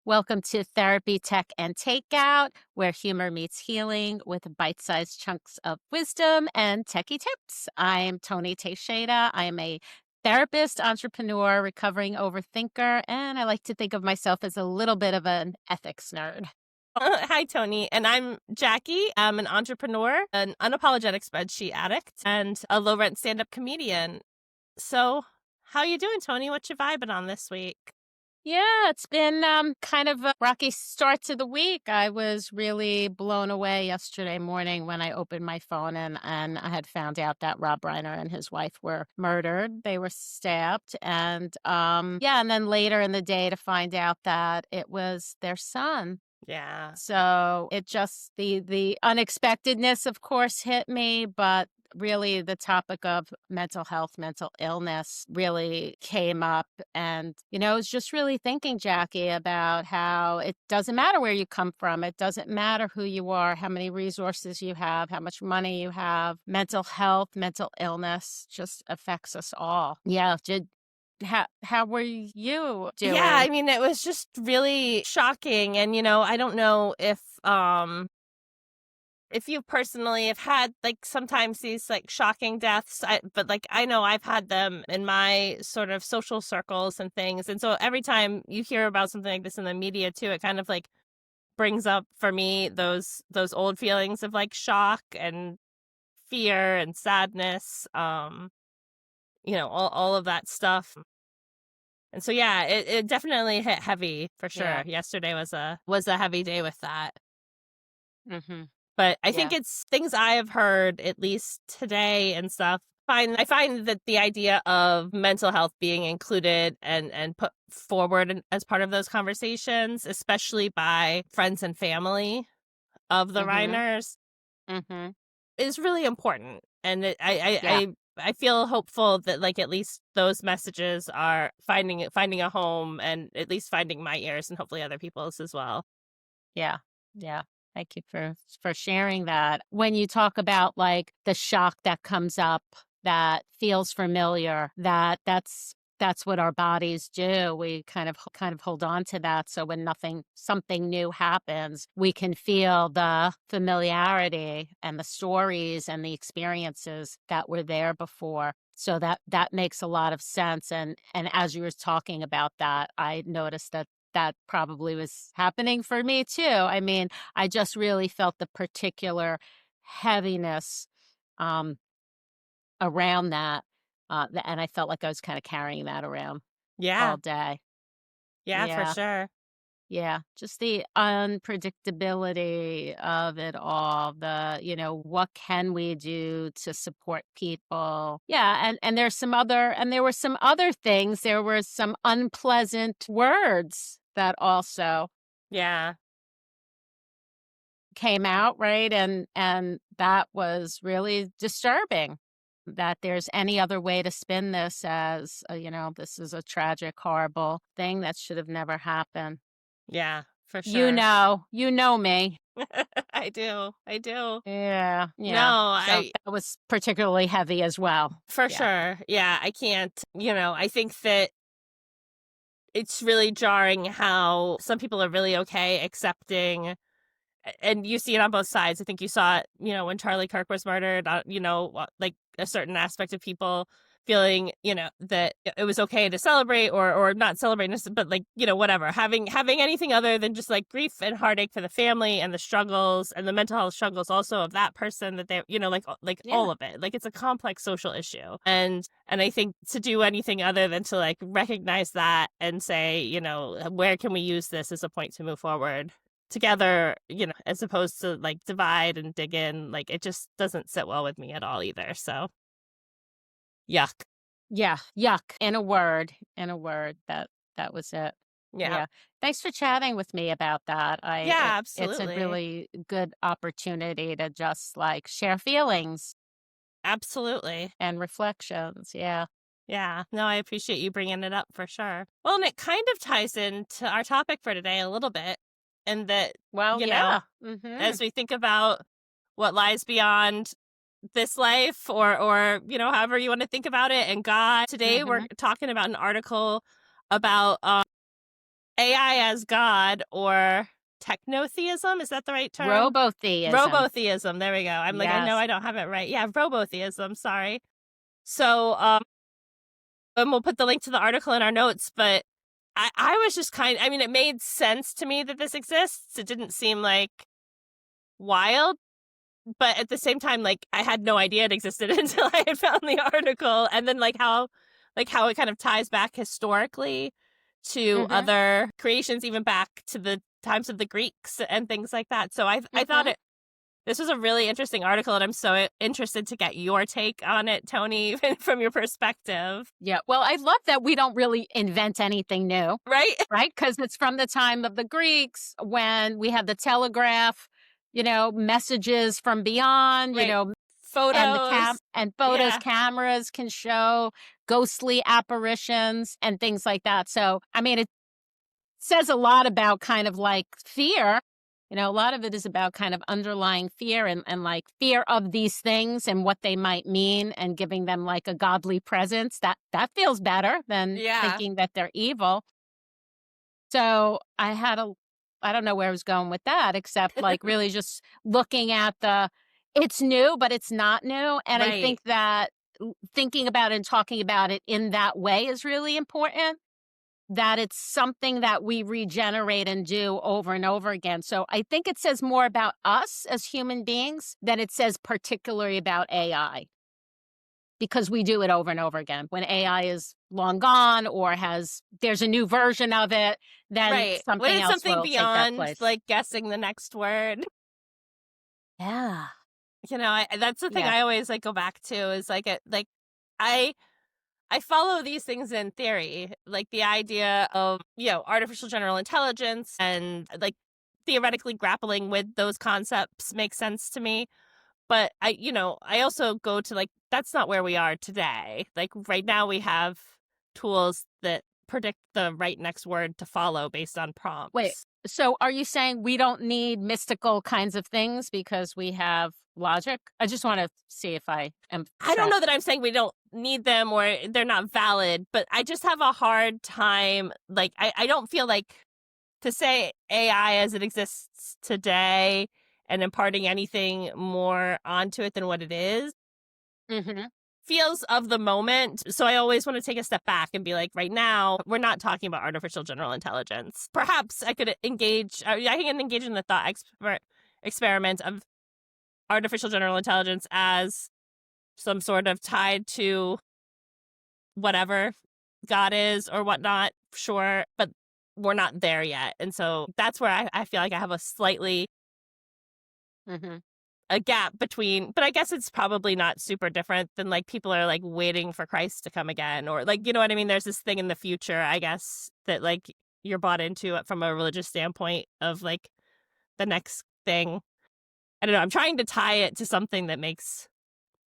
Welcome to Therapy Tech and Takeout, where humor meets healing with bite-sized chunks of wisdom and techie tips. I am Toni Teixeira. I am a therapist, entrepreneur, recovering overthinker, and I like to think of myself as a little bit of an ethics nerd. Hi, Tony. And I'm Jackie. I'm an entrepreneur, an unapologetic spreadsheet addict, and a low rent stand up comedian. So, how you doing, Tony? What you vibing on this week? Yeah, it's been kind of a rocky start to the week. I was really blown away yesterday morning when I opened my phone and I had found out that Rob Reiner and his wife were murdered. They were stabbed, and yeah, and then later in the day to find out that it was their son. Yeah. So it just the unexpectedness, of course, hit me, but really the topic of mental health, mental illness really came up. And, I was just really thinking, Jackie, about how it doesn't matter where you come from. It doesn't matter who you are, how many resources you have, how much money you have. Mental health, mental illness just affects us all. Yeah. How were you Yeah, doing? I mean, it was just really shocking. And, I don't know if you personally have had sometimes these shocking deaths, but I know I've had them in my sort of social circles and things. And so every time you hear about something like this in the media too, it kind of brings up for me those old feelings of shock and fear and sadness, all of that stuff. And so yeah, it definitely hit heavy for sure. Yeah. Yesterday was a heavy day with that. Mm-hmm. But I think Yeah. it's things I have heard, at least today and stuff. I find that the idea of mental health being included and put forward as part of those conversations, especially by friends and family of the Mm-hmm. Reiners, Mm-hmm. is really important. And Yeah. I feel hopeful that at least those messages are finding a home and at least finding my ears and hopefully other people's as well. Yeah. Yeah. Thank you for sharing that. When you talk about the shock that comes up that feels familiar, that's what our bodies do. We kind of hold on to that. So when something new happens, we can feel the familiarity and the stories and the experiences that were there before. So that makes a lot of sense. And as you were talking about that, I noticed that probably was happening for me too. I mean, I just really felt the particular heaviness um, around that, and I felt like I was kind of carrying that around Yeah. all day. Yeah, for Yeah, sure. yeah, just the unpredictability of it all. What can we do to support people? Yeah, and there were some other things. There were some unpleasant words that also Yeah. came out, right? And that was really disturbing that there's any other way to spin this as, this is a tragic, horrible thing that should have never happened. Yeah, for You sure. know, you know me. I do. I do. Yeah, No, yeah. So that was particularly heavy as well. for Yeah. sure. Yeah, I can't, I think that it's really jarring how some people are really okay accepting, and you see it on both sides. I think you saw it, when Charlie Kirk was murdered, a certain aspect of people feeling, that it was okay to celebrate or not celebrate, but whatever, having anything other than just grief and heartache for the family and the struggles and the mental health struggles also of that person that they, Yeah. all of it. It's a complex social issue. And I think to do anything other than to recognize that and say, where can we use this as a point to move forward together, as opposed to divide and dig in, it just doesn't sit well with me at all either. So, yuck. Yeah. Yuck. In a word, that was it. Yeah. Yeah. Thanks for chatting with me about that. Yeah, It's a absolutely. really good opportunity to just share feelings Absolutely. and reflections. Yeah. Yeah. No, I appreciate you bringing it up for sure. Well, and it kind of ties into our topic for today a little bit. And that, Well, you know, yeah. Mhm. as we think about what lies beyond this life or however you want to think about it and God, today we're Mhm. talking about an article about AI as God or technotheism. Is that the right term? Robotheism. Robotheism. There we go. I'm like, I know Yes. I don't have it right. Yeah, robotheism. Sorry. So, and we'll put the link to the article in our notes, but I was just I mean, it made sense to me that this exists. It didn't seem like wild, but at the same time, like, I had no idea it existed until I had found the article. And then how it kind of ties back historically to Mm-hmm. other creations, even back to the times of the Greeks and things like that. So I thought Mm-hmm. this was a really interesting article, and I'm so interested to get your take on it, Toni, from your perspective. Yeah. Well, I love that we don't really invent anything new, Right? right? Because it's from the time of the Greeks when we had the telegraph, messages from beyond, Right. and Photos. and photos, Yeah. cameras can show ghostly apparitions and things like that. So, I mean, it says a lot about kind of like fear. A lot of it is about kind of underlying fear and like fear of these things and what they might mean and giving them like a godly presence. That feels better than Yeah. thinking that they're evil. So I don't know where I was going with that, except like really just looking at it's new, but it's not new. And I Right. think that thinking about it and talking about it in that way is really important, that it's something that we regenerate and do over and over again. So I think it says more about us as human beings than it says particularly about AI, because we do it over and over again. When AI is long gone or there's a new version of it, then Right. When something it's else something will take that beyond place. like guessing the next word. Yeah. That's the thing Yeah. I always like go back to is I I follow these things in theory, like the idea of, artificial general intelligence and like theoretically grappling with those concepts makes sense to me. But I also go to like, that's not where we are today. Like right now we have tools that predict the right next word to follow based on Wait, prompts. so are you saying we don't need mystical kinds of things because we have logic? I just want to see if I am I don't track. know that I'm saying we don't need them or they're not valid, but I just have a hard time. Like, I don't feel like to say AI as it exists today and imparting anything more onto it than what it is Mm-hmm. feels of the moment. So I always want to take a step back and be like, right now, we're not talking about artificial general intelligence. Perhaps I could I can engage in the thought experiment of artificial general intelligence as some sort of tied to whatever God is or whatnot, sure, but we're not there yet. And so that's where I feel like I have Mm-hmm. a gap between, but I guess it's probably not super different than like people are like waiting for Christ to come again, or like, you know what I mean? There's this thing in the future, I guess, that like you're bought into it from a religious standpoint of like the next thing. I don't know. I'm trying to tie it to something that makes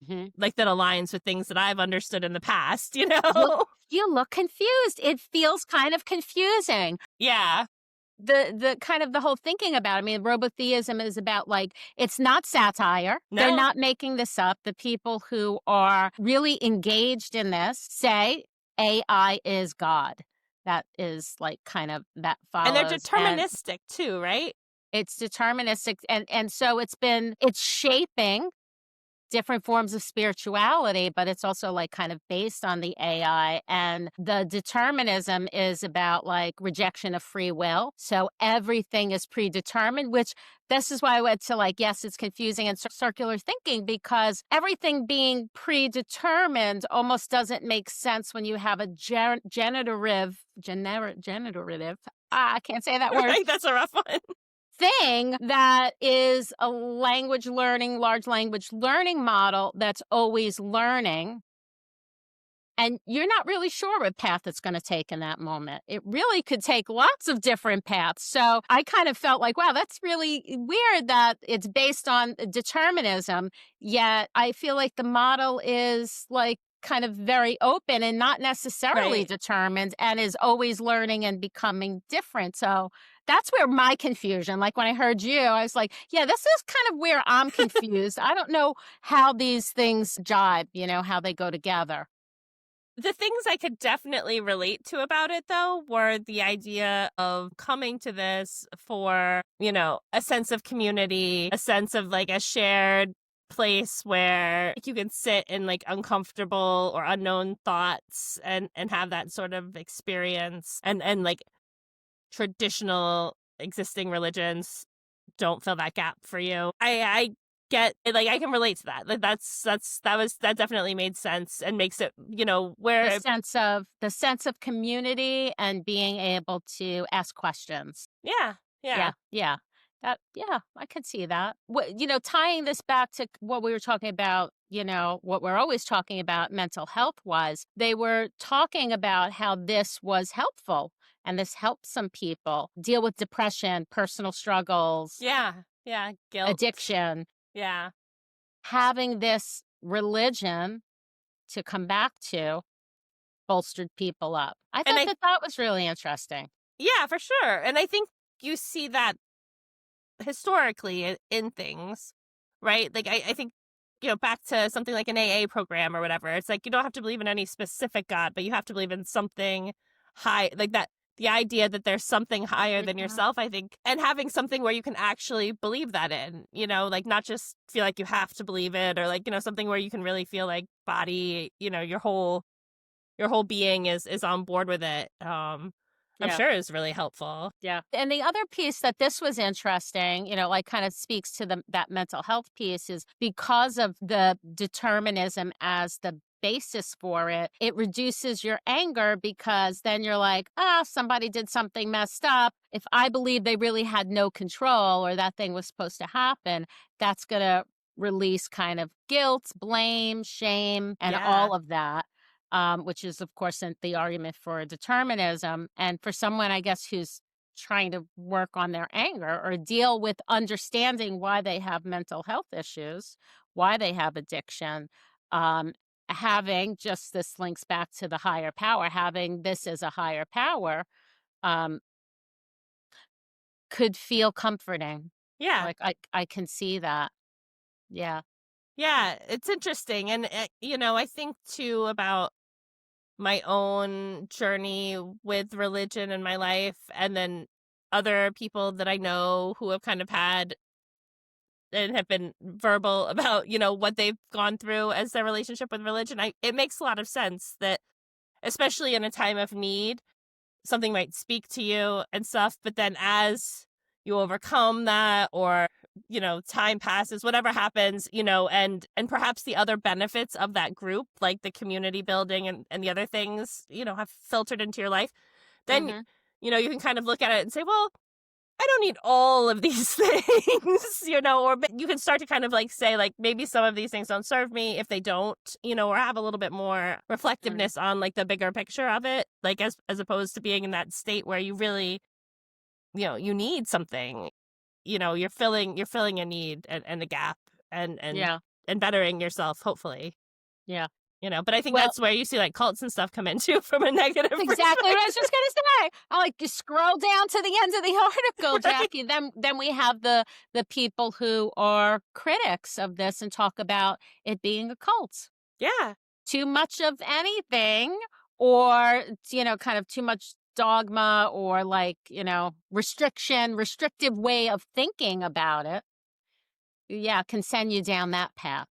Mm-hmm. like that aligns with things that I've understood in the past, You you look confused. It feels kind of confusing. Yeah. The kind of the whole thinking about it. I mean, robotheism is about like it's not satire. They're No. not making this up. The people who are really engaged in this say AI is God. That is like kind of that And they're follows. And deterministic too, right? it's deterministic, and so it's shaping different forms of spirituality, but it's also like kind of based on the AI. And the determinism is about like rejection of free will. So everything is predetermined, which this is why I went to like, yes, it's confusing and circular thinking, because everything being predetermined almost doesn't make sense when you have a generative. I can't say that word. Right? That's a rough one. Thing that is a large language learning model that's always learning. And you're not really sure what path it's going to take in that moment. It really could take lots of different paths. So I kind of felt like, wow, that's really weird that it's based on determinism. Yet I feel like the model is like kind of very open and not necessarily Right. determined and is always learning and becoming different. So that's where my confusion, like when I heard you, I was like, yeah, this is kind of where I'm confused. I don't know how these things jibe, how they go together. The things I could definitely relate to about it, though, were the idea of coming to this for, a sense of community, a sense of like a shared place where you can sit in like uncomfortable or unknown thoughts and have that sort of experience, and like traditional existing religions don't fill that gap for you. I get, like, I can relate to that. Like, that definitely made sense and makes it, The where sense of community and being able to ask questions. yeah, Yeah, yeah, yeah. Yeah, I could see that. Tying this back to what we were talking about, what we're always talking about mental health was, they were talking about how this was helpful and this helped some people deal with depression, personal struggles, yeah, guilt, addiction. yeah, Having this religion to come back to bolstered people up. I and thought that was really interesting. yeah, for sure. And I think you see that historically in things, right? Like, I think, back to something like an AA program or whatever. It's like you don't have to believe in any specific God, but you have to believe in something high, like that. The idea that there's something higher than Mhm. yourself, I think, and having something where you can actually believe that in, like not just feel like you have to believe it, or like, something where you can really feel like body, your whole being is on board with it. I'm Yeah. sure is really helpful. Yeah. And the other piece that this was interesting, like kind of speaks to that mental health piece is because of the determinism as the basis for it, it reduces your anger because then you're like, somebody did something messed up. If I believe they really had no control or that thing was supposed to happen, that's going to release kind of guilt, blame, shame, and Yeah. all of that. Which is, of course, the argument for determinism. And for someone, I guess, who's trying to work on their anger or deal with understanding why they have mental health issues, why they have addiction, um, having just this links back to the higher power, having this as a higher power um, could feel comforting. Yeah. Like I can see that. Yeah. Yeah, it's interesting. And, I think too about my own journey with religion in my life, and then other people that I know who have kind of had and have been verbal about, what they've gone through as their relationship with religion. It makes a lot of sense that, especially in a time of need, something might speak to you and stuff, but then as you overcome that, or time passes, whatever happens, and perhaps the other benefits of that group, like the community building and the other things, have filtered into your life, then Hmm. you can kind of look at it and say, well, I don't need all of these things, or you can start to kind of like say, like, maybe some of these things don't serve me if they don't, or have a little bit more reflectiveness on like the bigger picture of it, like as opposed to being in that state where you really, you need something, you're filling a need and a gap, and Yeah. and bettering yourself, hopefully, Yeah. but I think Well, that's where you see like cults and stuff come into from a negative exactly what I was perspective. just gonna say. I like to scroll down to the end of the article, Right? Jackie. Then we have the people who are critics of this and talk about it being a cult. Yeah. Too much of anything, or kind of too much dogma, or like, restrictive way of thinking about it. Yeah, can send you down that path.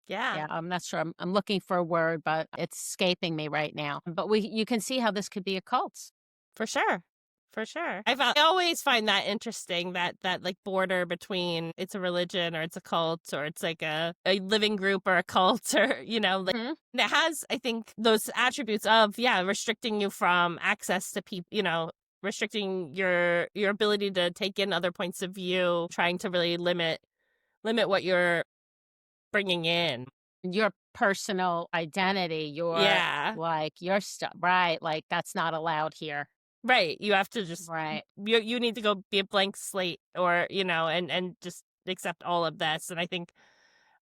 Yeah. Yeah, I'm not sure. I'm looking for a word, but it's escaping me right now. But you can see how this could be a cult. For sure. For sure. I always find that interesting, that like border between it's a religion or it's a cult or it's like a living group or a cult, or, like, Mhm. and it has, I think, those attributes of, yeah, restricting you from access to people, restricting your ability to take in other points of view, trying to really limit what you're bringing in. Your personal identity, Yeah. your stuff, right? Like that's not allowed here. Right. You have to just Right. you need to go be a blank slate, or, and just accept all of this. And I think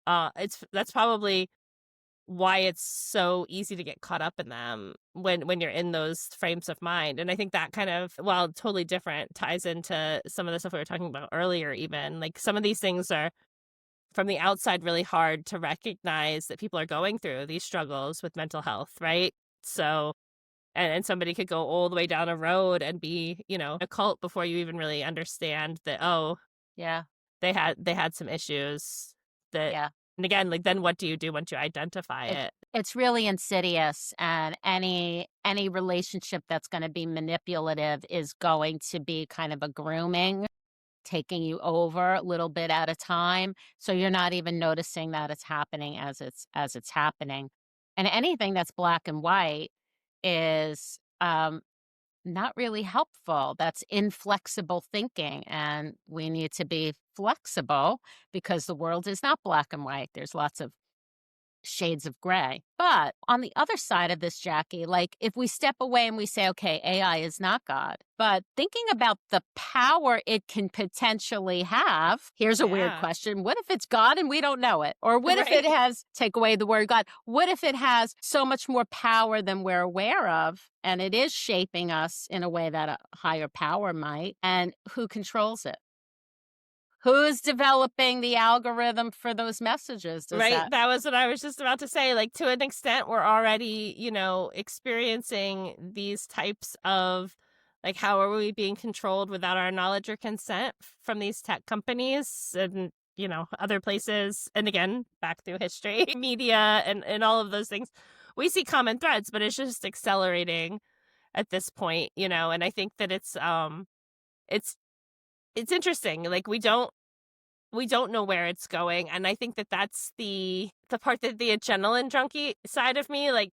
that's probably why it's so easy to get caught up in them when you're in those frames of mind. And I think that kind of, well, totally different, ties into some of the stuff we were talking about earlier. Even like some of these things are from the outside really hard to recognize that people are going through these struggles with mental health, right? So, and somebody could go all the way down a road and be, a cult before you even really understand that, oh, Yeah. they had some issues that, Yeah. and again, like, then what do you do once you identify It it? it's really insidious, and any relationship that's gonna be manipulative is going to be kind of a grooming, taking you over a little bit at a time, so you're not even noticing that it's happening as it's happening. And anything that's black and white is, not really helpful. That's inflexible thinking, and we need to be flexible because the world is not black and white. There's lots of shades of gray. But on the other side of this, Jackie, like if we step away and we say, okay, AI is not God, but thinking about the power it can potentially have, here's a weird Yeah. question. What if it's God and we don't know it? Or what if it Right. has, take away the word God, what if it has so much more power than we're aware of? And it is shaping us in a way that a higher power might. And who controls it? Who's developing the algorithm for those messages? Does Right. that That was what I was just about to say. Like, to an extent, we're already, experiencing these types of, like, how are we being controlled without our knowledge or consent from these tech companies and, other places. And again, back through history, media, and all of those things. We see common threads, but it's just accelerating at this point, and I think that it's interesting. Like, we don't know where it's going, and I think that that's the part that the adrenaline junkie side of me, like,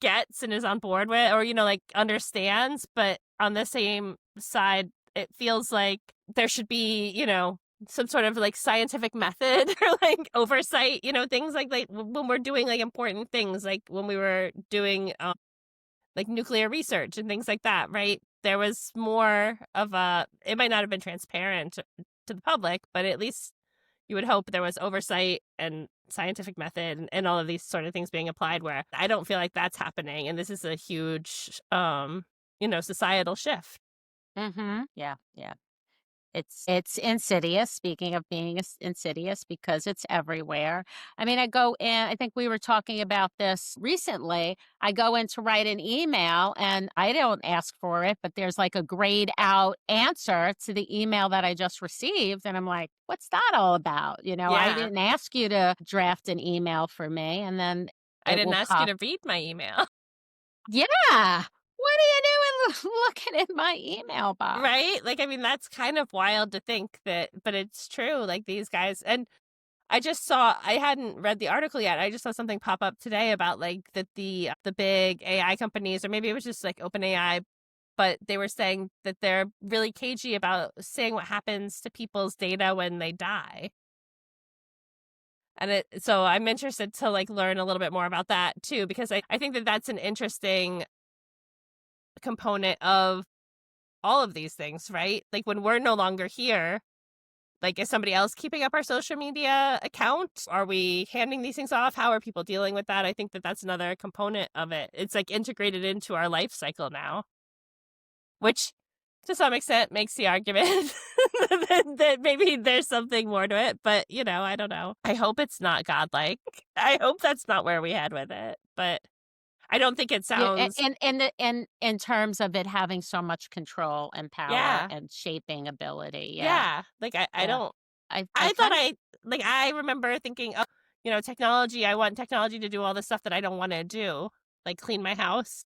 gets and is on board with, or, like, understands, but on the same side, it feels like there should be, some sort of, like, scientific method or, like, oversight, things like when we're doing, like, important things, like when we were doing, like, nuclear research and things like that, right? There was more of it might not have been transparent to the public, but at least you would hope there was oversight and scientific method and all of these sort of things being applied, where I don't feel like that's happening. And this is a huge, societal shift. Yeah, yeah. It's insidious, speaking of being insidious, because it's everywhere. I mean, I go in, I think we were talking about this recently. I go in to write an email and I don't ask for it, but there's like a grayed out answer to the email that I just received. And I'm like, what's that all about? I Yeah. didn't ask you to draft an email for me. And then I it didn't will ask you pop. to read my email. Yeah. What are you doing looking in my email box? Right? Like, I mean, that's kind of wild to think that, but it's true. Like, these guys, and I hadn't read the article yet. I just saw something pop up today about, like, that the big AI companies, or maybe it was just like OpenAI, but they were saying that they're really cagey about saying what happens to people's data when they die. And so I'm interested to, like, learn a little bit more about that too, because I think that that's an interesting component of all of these things, right? Like, when we're no longer here, like, is somebody else keeping up our social media account? Are we handing these things off? How are people dealing with that? I think that that's another component of it. It's, like, integrated into our life cycle now, which to some extent makes the argument that maybe there's something more to it. But, I don't know. I hope it's not godlike. I hope that's not where we head with it. But I don't think it Yeah, sounds. in terms of it having so much control and power Yeah. and shaping ability, yeah, Yeah. Like, I yeah. don't. I I thought kind of I remember thinking, oh, technology, I want technology to do all the stuff that I don't want to do, like clean my house.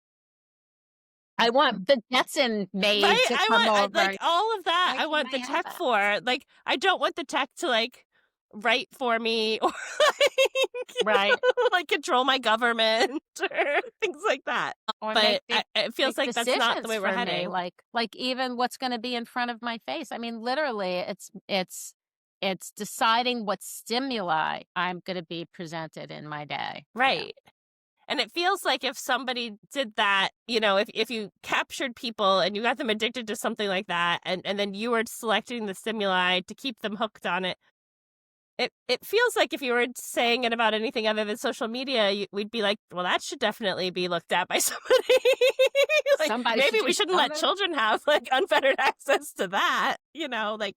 I want the Jetson maid Right? to come over. Like, all of that. Why I can't want I the have tech that? for. Like, I don't want the tech to, like, write for me, or like, Right. like, control my government or things like that. Or But it feels make like that's not the decisions way we're for me, heading. like even what's gonna be in front of my face. I mean, literally, it's deciding what stimuli I'm gonna be presented in my day. Yeah. Right. And it feels like if somebody did that, if you captured people and you got them addicted to something like that, and then you were selecting the stimuli to keep them hooked on it, it feels like if you were saying it about anything other than social media, we'd be like, well, that should definitely be looked at by somebody. Like, Somebody should maybe do we shouldn't let something. children have, like, unfettered access to that, like,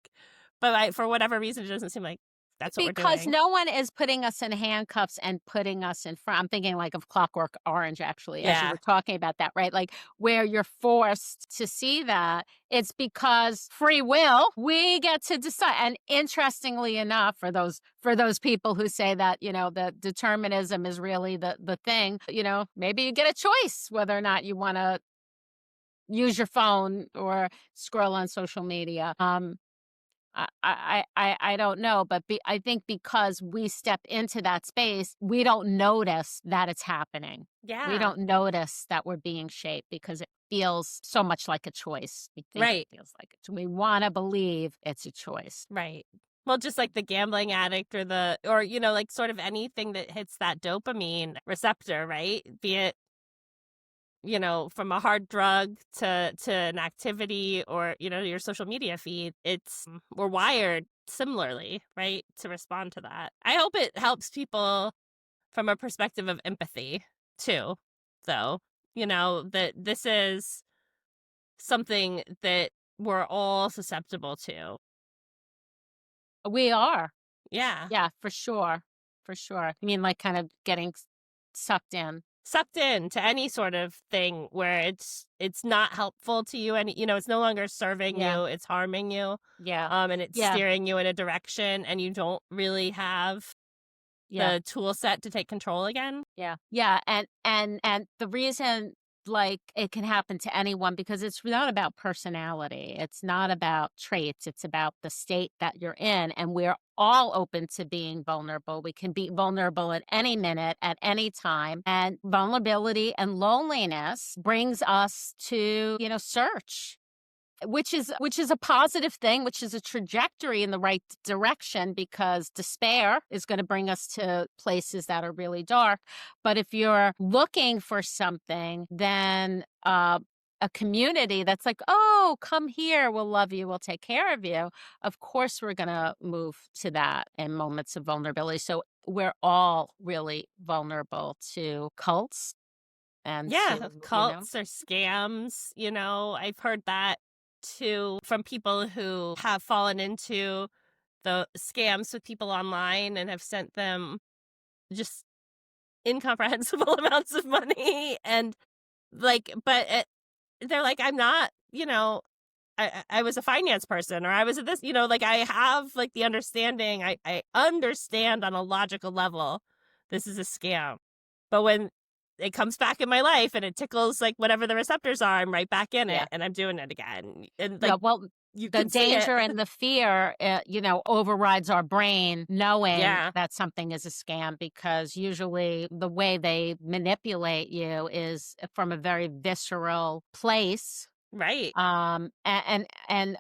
but for whatever reason, it doesn't seem like that's what we're Because doing. no one is putting us in handcuffs and putting us in front. I'm thinking like of Clockwork Orange, actually, as you Yeah. were talking about that, right? Like where you're forced to see that. It's because free will, we get to decide. And interestingly enough, for those people who say that, the determinism is really the thing, maybe you get a choice whether or not you want to use your phone or scroll on social media. I don't know, but I think because we step into that space, we don't notice that it's happening. We Yeah. don't notice that we're being shaped because it feels so much like a choice. We think it Right. feels like it. We want to believe it's a choice. Right. Well, just like the gambling addict or, like sort of anything that hits that dopamine receptor, right? Be it, from a hard drug to an activity or, your social media feed, we're wired similarly, right? To respond to that. I hope it helps people from a perspective of empathy too, though, that this is something that we're all susceptible to. We are. Yeah. Yeah, for sure. For sure. I mean, like kind of getting sucked in. Sucked in to any sort of thing where it's not helpful to you, and it's no longer serving Yeah. you, it's harming you, Yeah. and it's Yeah. steering you in a direction, and you don't really have Yeah. the tool set to take control again. Yeah. Yeah, and the reason, like, it can happen to anyone because it's not about personality, it's not about traits, it's about the state that you're in, and we're all open to being vulnerable. We can be vulnerable at any minute, at any time, and vulnerability and loneliness brings us to, search. Which is a positive thing, which is a trajectory in the right direction because despair is gonna bring us to places that are really dark. But if you're looking for something, then, a community that's like, "Oh, come here, we'll love you, we'll take care of you." Of course, we're gonna move to that in moments of vulnerability. So we're all really vulnerable to cults and Yeah, to, cults or scams, I've heard that too from people who have fallen into the scams with people online and have sent them just incomprehensible amounts of money, and they're like, I'm not, I was a finance person, or I was at this, like I have like the understanding, I understand on a logical level this is a scam. But when it comes back in my life and it tickles like whatever the receptors are, I'm right back in yeah. it and I'm doing it again. And Yeah, like well, you the can see it. danger and the fear, overrides our brain knowing Yeah. that something is a scam because usually the way they manipulate you is from a very visceral place. Right. And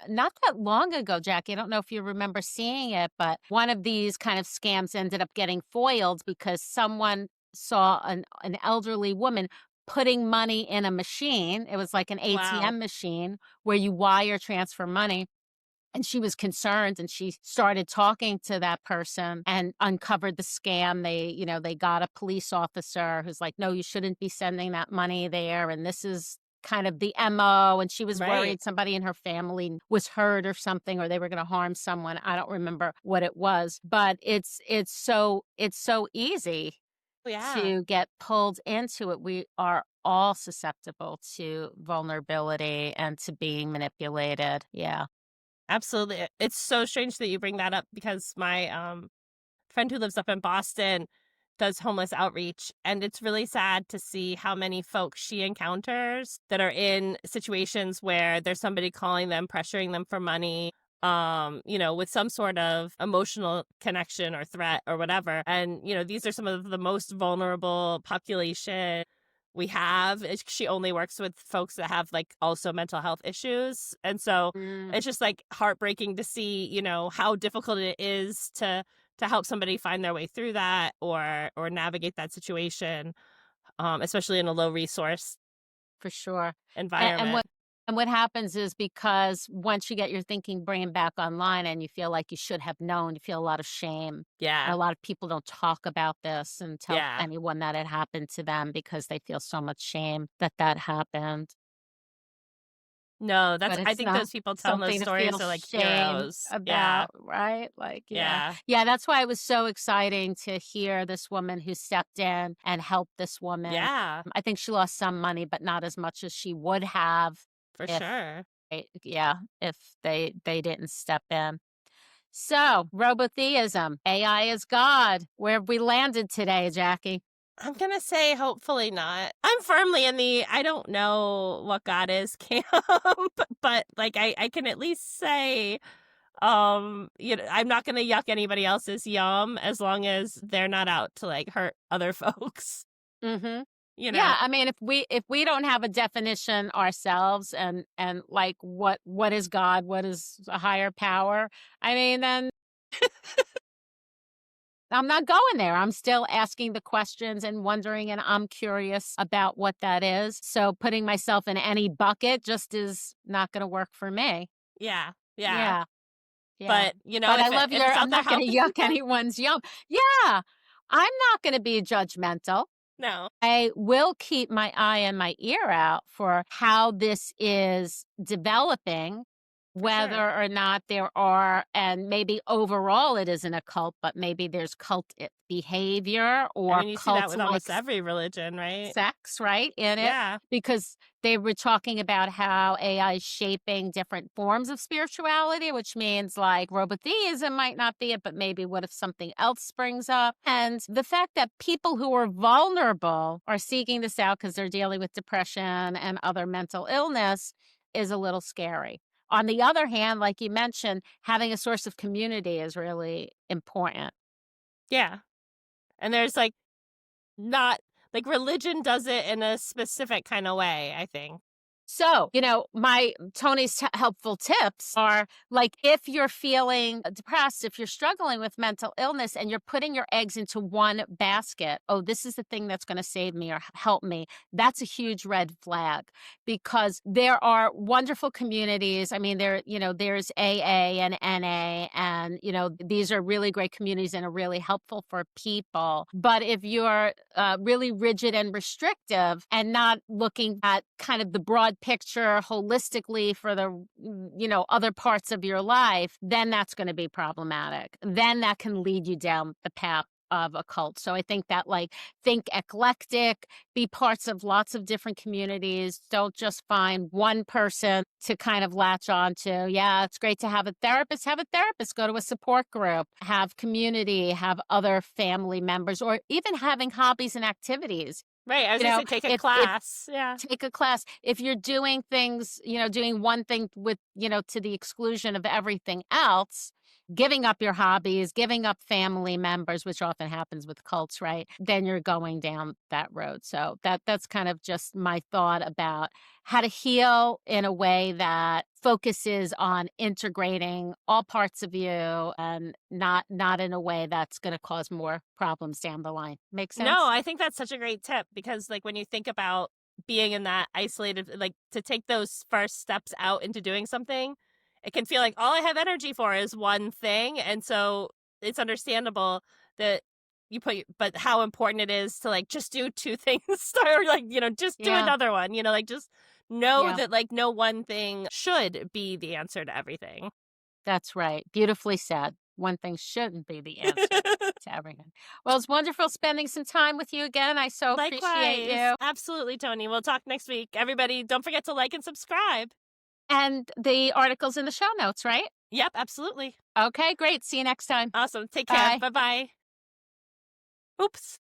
not that long ago, Jackie, I don't know if you remember seeing it, but one of these kind of scams ended up getting foiled because someone saw an elderly woman putting money in a machine. It was like an Wow. ATM machine where you wire transfer money. And she was concerned and she started talking to that person and uncovered the scam. They got a police officer who's like, no, you shouldn't be sending that money there. And this is kind of the MO. And she was Right. worried somebody in her family was hurt or something, or they were going to harm someone. I don't remember what it was, but it's so easy Yeah. to get pulled into it. We are all susceptible to vulnerability and to being manipulated. Yeah. Absolutely. It's so strange that you bring that up because my friend who lives up in Boston does homeless outreach, and it's really sad to see how many folks she encounters that are in situations where there's somebody calling them, pressuring them for money, with some sort of emotional connection or threat or whatever. And these are some of the most vulnerable population we have. She only works with folks that have like also mental health issues, and so Mm. it's just like heartbreaking to see how difficult it is to help somebody find their way through that or navigate that situation, especially in a low resource For sure. And environment. what happens is because once you get your thinking brain back online and you feel like you should have known, you feel a lot of shame. And Yeah. a lot of people don't talk about this and tell Yeah. anyone that it happened to them because they feel so much shame that that happened. No, but I it's think not those people telling those something to feel stories are like shame heroes. Yeah. about, right? Like, yeah. Yeah. Yeah, that's why it was so exciting to hear this woman who stepped in and helped this woman. Yeah, I think she lost some money, but not as much as she would have for if sure. yeah, if they didn't step in. So, robotheism, AI is God. Where have we landed today, Jackie? I'm gonna say hopefully not. I'm firmly in the I don't know what God is camp, but like I can at least say, I'm not gonna yuck anybody else's yum as long as they're not out to like hurt other folks. Mhm. You know. Yeah, I mean, if we don't have a definition ourselves and like what is God, what is a higher power, I mean, then I'm not going there. I'm still asking the questions and wondering, and I'm curious about what that is. So putting myself in any bucket just is not going to work for me. Yeah, yeah. Yeah, yeah. But But I love if your. it's I'm out there not going to helping yuck people, anyone's yum. Yeah, I'm not going to be judgmental. no, I will keep my eye and my ear out for how this is developing, for sure. whether or not there are, and maybe overall it isn't a cult, but maybe there's cult behavior I or mean, you see that cult with like almost every religion, right? sex, right, in it, Yeah. because they were talking about how AI is shaping different forms of spirituality, which means like robotheism might not be it, but maybe what if something else springs up? And the fact that people who are vulnerable are seeking this out because they're dealing with depression and other mental illness is a little scary. On the other hand, like you mentioned, having a source of community is really important. Yeah. And there's like not like religion does it in a specific kind of way, I think. So, my Tony's helpful tips are like if you're feeling depressed, if you're struggling with mental illness and you're putting your eggs into one basket, oh, this is the thing that's going to save me or help me. That's a huge red flag because there are wonderful communities. I mean, there's AA and NA, and, these are really great communities and are really helpful for people. But if you're really rigid and restrictive and not looking at kind of the broad picture holistically for the other parts of your life, then that's going to be problematic. Then that can lead you down the path of a cult. So I think that like think eclectic, be parts of lots of different communities. Don't just find one person to kind of latch on to. Yeah, it's great to have a therapist. Have a therapist. Go to a support group. Have community. Have other family members, or even having hobbies and activities. Right. I was gonna say take a If class. Yeah. take a class. If you're doing things, doing one thing with, to the exclusion of everything else, giving up your hobbies, giving up family members, which often happens with cults, right? Then you're going down that road. So that's kind of just my thought about how to heal in a way that focuses on integrating all parts of you and not in a way that's going to cause more problems down the line. Make No, sense? I think that's such a great tip because like when you think about being in that isolated like to take those first steps out into doing something, it can feel like all I have energy for is one thing. And so it's understandable that but how important it is to like just do two things or like, just do Yeah. another one, like just know Yeah. that like no one thing should be the answer to everything. That's right. Beautifully said. One thing shouldn't be the answer to everything. Well, it's wonderful spending some time with you again. I so appreciate Likewise. you. Absolutely, Tony. We'll talk next week. Everybody, don't forget to like and subscribe. And the article's in the show notes, right? Yep, absolutely. Okay, great. See you next time. Awesome. Take care. Bye. Bye bye. Oops.